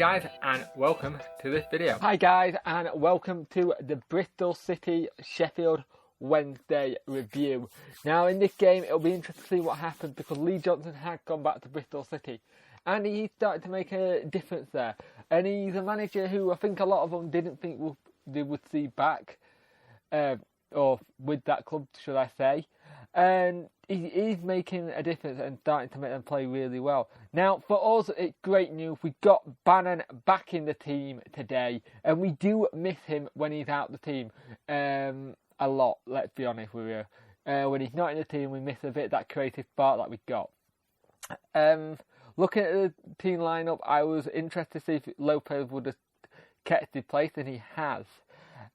guys, and welcome to this video. Hi guys, and welcome to the Bristol City Sheffield Wednesday review. Now in this game it'll be interesting to see what happened because Lee Johnson had gone back to Bristol City and he started to make a difference there, and he's a manager who I think a lot of them didn't think they would see back or with that club, should I say. And he's making a difference and starting to make them play really well. Now, for us, it's great news. We got Bannon back in the team today, and we do miss him when he's out the team a lot, let's be honest with you. When he's not in the team, we miss a bit of that creative spark that we got. Looking at the team lineup, I was interested to see if Lopez would have kept his place, and he has.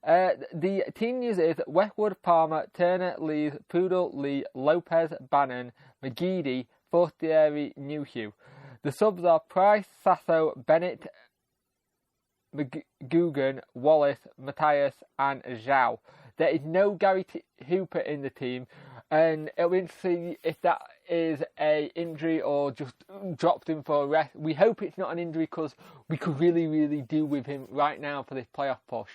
The team news is Westwood, Palmer, Turner, Lees, Poodle, Lee, Lopez, Bannon, McGeady, Fortieri, Newhugh. The subs are Price, Sasso, Bennett, McGugan, Wallace, Matthias and Zhao. There is no Gary Hooper in the team, and it'll be interesting to see if that is a injury or just dropped him for a rest. We hope it's not an injury because we could really do with him right now for this playoff push.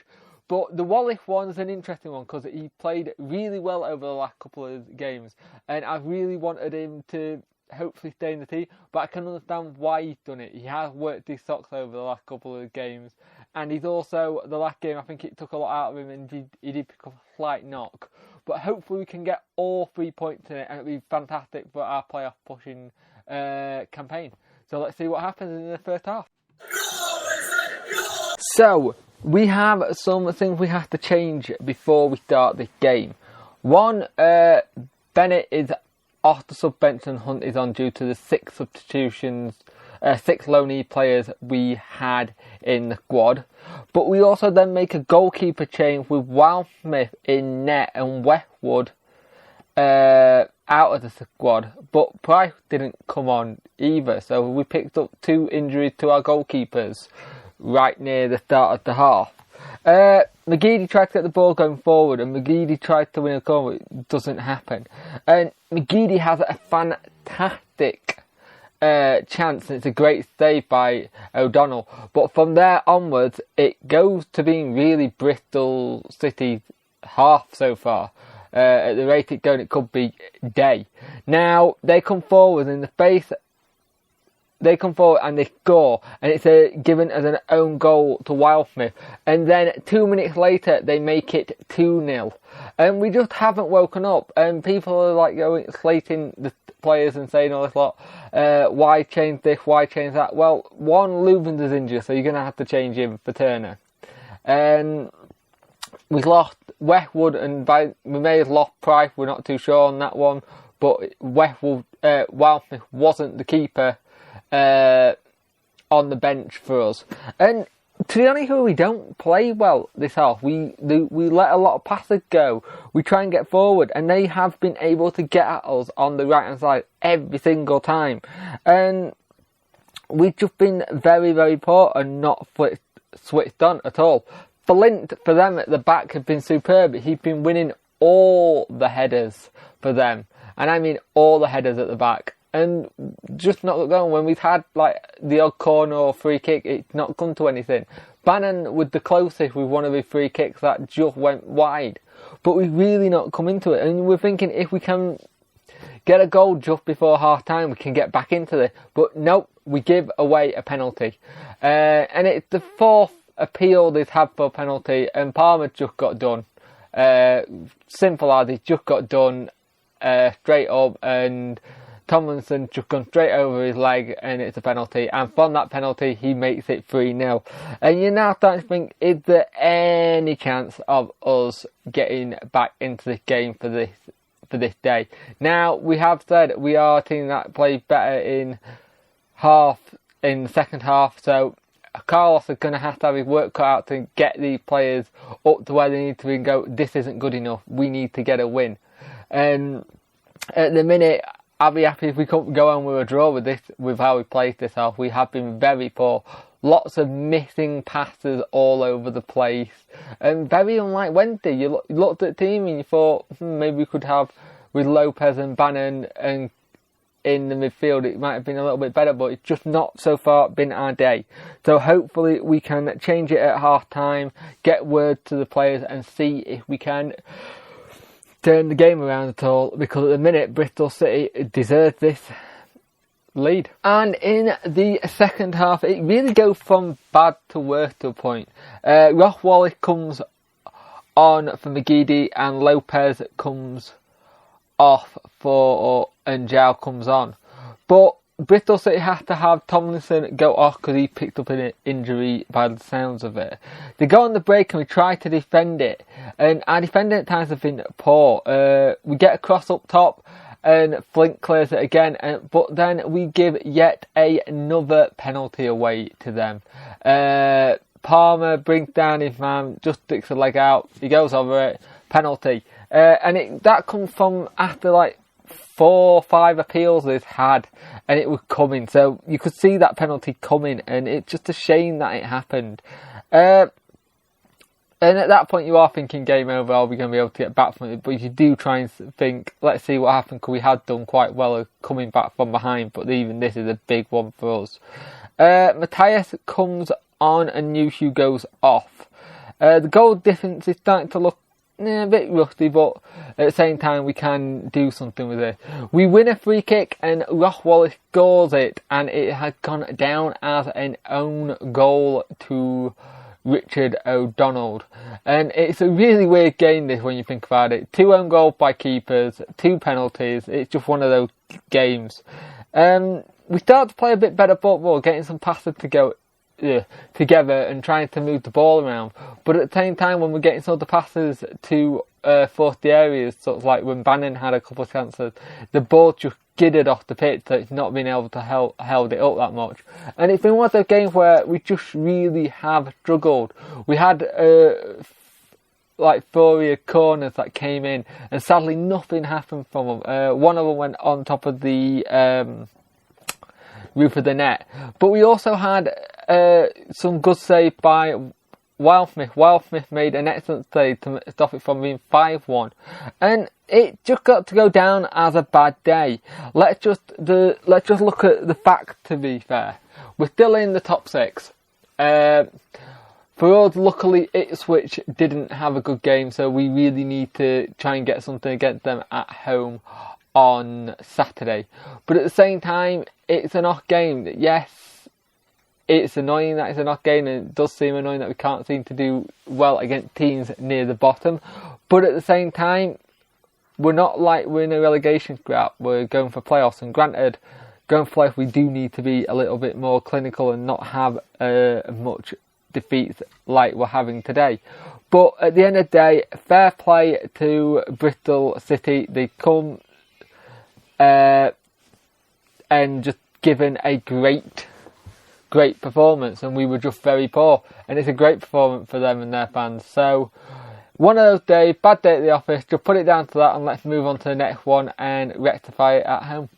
But the Wallace one's an interesting one because he played really well over the last couple of games, and I really wanted him to hopefully stay in the team, but I can understand why he's done it. He has worked his socks over the last couple of games, and he's also, the last game I think it took a lot out of him and he did pick up a slight knock. But hopefully we can get all 3 points in it and it'll be fantastic for our playoff pushing campaign. So let's see what happens in the first half. So we have some things we have to change before we start this game. One, Bennett is off the sub bench and Hunt is on due to the 6 substitutions, 6 loanee players we had in the squad. But we also then make a goalkeeper change with Wildsmith in net and Westwood out of the squad. But Price didn't come on either, so we picked up 2 injuries to our goalkeepers right near the start of the half. McGeady tried to get the ball going forward and McGeady tried to win a corner, but it doesn't happen. And McGeady has a fantastic chance, and it's a great save by O'Donnell. But from there onwards, it goes to being really Bristol City half so far. At the rate it's going, it could be day. Now, they come forward in the space. They come forward and they score, and it's given as an own goal to Wildsmith. And then 2 minutes later, they make it 2-0. And we just haven't woken up. And people are like slating the players and saying all this lot. Why change this? Why change that? Well, one, Leuven's is injured, so you're going to have to change him for Turner. And we lost Westwood, and we may have lost Price. We're not too sure on that one. But Wildsmith wasn't the keeper on the bench for us. And to be honest, we don't play well this half. We let a lot of passes go. We try and get forward, and they have been able to get at us on the right hand side every single time. And we've just been very poor and not switched on at all. Flint for them at the back have been superb. He's been winning all the headers for them, and I mean all the headers at the back. And just not going. When we've had like the odd corner or free kick, it's not come to anything. Bannon with the closest with one of his free kicks that just went wide. But we've really not come into it. And we're thinking if we can get a goal just before half time, we can get back into it. But nope, we give away a penalty. And it's the 4th appeal they've had for a penalty, and Palmer just got done. Simple as he just got done straight up, and Tomlinson just gone straight over his leg, and it's a penalty. And from that penalty, he makes it 3-0. And you're now starting to think, is there any chance of us getting back into this game for this day? Now, we have said we are a team that plays better in the second half. So Carlos is going to have his work cut out to get these players up to where they need to be and go, this isn't good enough. We need to get a win. And at the minute, I'll be happy if we could go on with a draw with how we played this half. We have been very poor. Lots of missing passes all over the place. And very unlike Wednesday. You looked at the team and you thought, maybe we could have with Lopez and Bannon and in the midfield, it might have been a little bit better, but it's just not so far been our day. So hopefully we can change it at half time, get word to the players and see if we can turn the game around at all, because at the minute Bristol City deserve this lead. And in the second half, it really goes from bad to worse to a point. Ross Wallace comes on for McGeady and Lopez comes off for and Zhao comes on. But Bristol City have to have Tomlinson go off because he picked up an injury by the sounds of it. They go on the break and we try to defend it, and our defending at times have been poor. We get a cross up top and Flint clears it again, but then we give yet another penalty away to them. Palmer brings down his man, just sticks a leg out, he goes over it, penalty. And that comes from after like 4 or 5 appeals they've had, and it was coming. So you could see that penalty coming, and it's just a shame that it happened. And at that point you are thinking game over, are we going to be able to get back from it? But you do try and think, let's see what happened, because we had done quite well coming back from behind, but even this is a big one for us. Matthias comes on and Newshu goes off. The goal difference is starting to look a bit rusty, but at the same time we can do something with it. We win a free kick and Ross Wallace scores it, and it has gone down as an own goal to Richard O'Donnell. And it's a really weird game this when you think about it. 2 own goals by keepers, 2 penalties. It's just one of those games. We start to play a bit better football, getting some passes to go together and trying to move the ball around, but at the same time when we're getting some of the passes to force the areas, sort of like when Bannon had a couple of chances, the ball just skidded off the pitch, so it's not been able to held it up that much. And it's been one of those games where we just really have struggled. We had like 4 corners that came in, and sadly nothing happened from them. One of them went on top of the roof of the net, but we also had some good save by Wildsmith. Wildsmith made an excellent save to stop it from being 5-1, and it just got to go down as a bad day. Let's just look at the facts. To be fair, we're still in the top 6. For us, luckily Ipswich didn't have a good game, so we really need to try and get something against them at home on Saturday. But at the same time, it's an off game. Yes, it's annoying that it's an off game, and it does seem annoying that we can't seem to do well against teams near the bottom. But at the same time, we're not like we're in a relegation scrap. We're going for playoffs, and granted, going for playoffs we do need to be a little bit more clinical and not have much defeats like we're having today. But at the end of the day, fair play to Bristol City. They come and just given a great performance, and we were just very poor, and it's a great performance for them and their fans. So one of those days, bad day at the office, just put it down to that, and let's move on to the next one and rectify it at home.